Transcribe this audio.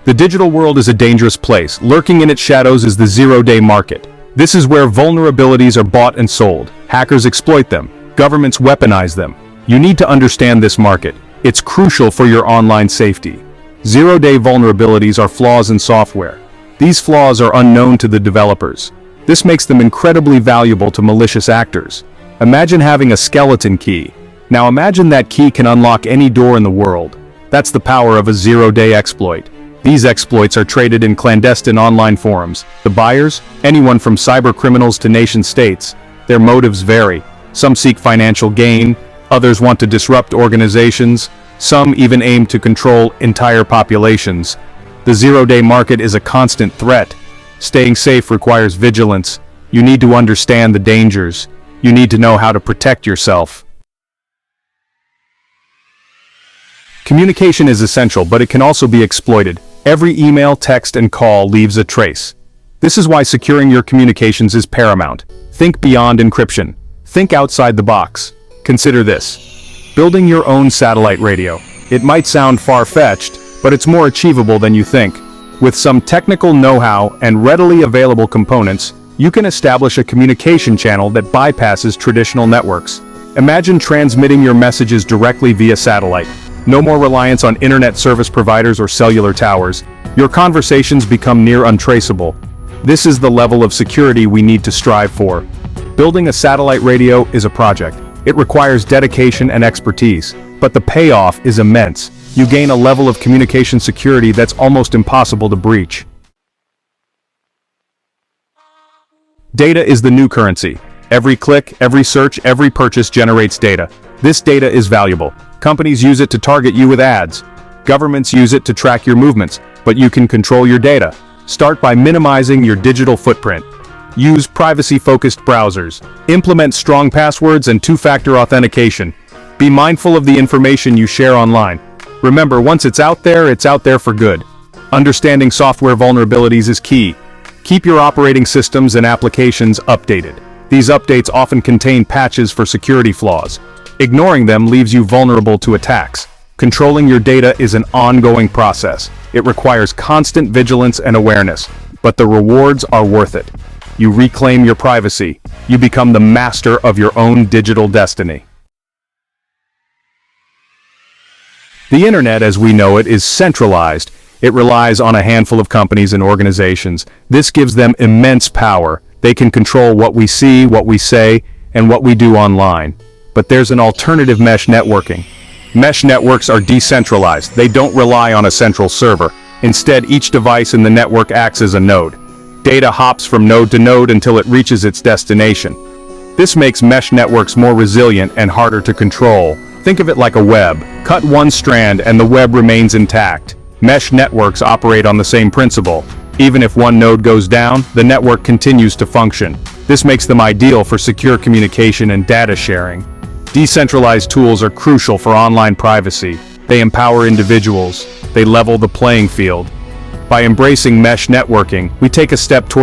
The digital world is a dangerous place. Lurking in its shadows is the zero-day market. This is where vulnerabilities are bought and sold. Hackers exploit them. Governments weaponize them. You need to understand this market. It's crucial for your online safety. Zero-day vulnerabilities are flaws in software. These flaws are unknown to the developers. This makes them incredibly valuable to malicious actors. Imagine having a skeleton key. Now imagine that key can unlock any door in the world. That's the power of a zero-day exploit. These exploits are traded in clandestine online forums. The buyers? Anyone from cyber criminals to nation-states. Their motives vary. Some seek financial gain, others want to disrupt organizations, some even aim to control entire populations. The zero-day market is a constant threat. Staying safe requires vigilance. You need to understand the dangers. You need to know how to protect yourself. Communication is essential, but it can also be exploited. Every email, text, and call leaves a trace. This is why securing your communications is paramount. Think beyond encryption. Think outside the box. Consider this. Building your own satellite radio. It might sound far-fetched, but it's more achievable than you think. With some technical know-how and readily available components, you can establish a communication channel that bypasses traditional networks. Imagine transmitting your messages directly via satellite. No more reliance on internet service providers or cellular towers. Your conversations become near untraceable. This is the level of security we need to strive for. Building a satellite radio is a project. It requires dedication and expertise, but the payoff is immense. You gain a level of communication security that's almost impossible to breach. Data is the new currency. Every click, every search, every purchase generates data. This data is valuable. Companies use it to target you with ads. Governments use it to track your movements, but you can control your data. Start by minimizing your digital footprint. Use privacy-focused browsers. Implement strong passwords and two-factor authentication. Be mindful of the information you share online. Remember, once it's out there for good. Understanding software vulnerabilities is key. Keep your operating systems and applications updated. These updates often contain patches for security flaws. Ignoring them leaves you vulnerable to attacks. Controlling your data is an ongoing process. It requires constant vigilance and awareness, but the rewards are worth it. You reclaim your privacy. You become the master of your own digital destiny. The internet as we know it is centralized. It relies on a handful of companies and organizations. This gives them immense power. They can control what we see, what we say, and what we do online. But there's an alternative: mesh networking. Mesh networks are decentralized. They don't rely on a central server. Instead, each device in the network acts as a node. Data hops from node to node until it reaches its destination. This makes mesh networks more resilient and harder to control. Think of it like a web. Cut one strand and the web remains intact. Mesh networks operate on the same principle. Even if one node goes down, the network continues to function. This makes them ideal for secure communication and data sharing. Decentralized tools are crucial for online privacy. They empower individuals. They level the playing field. By embracing mesh networking, we take a step towards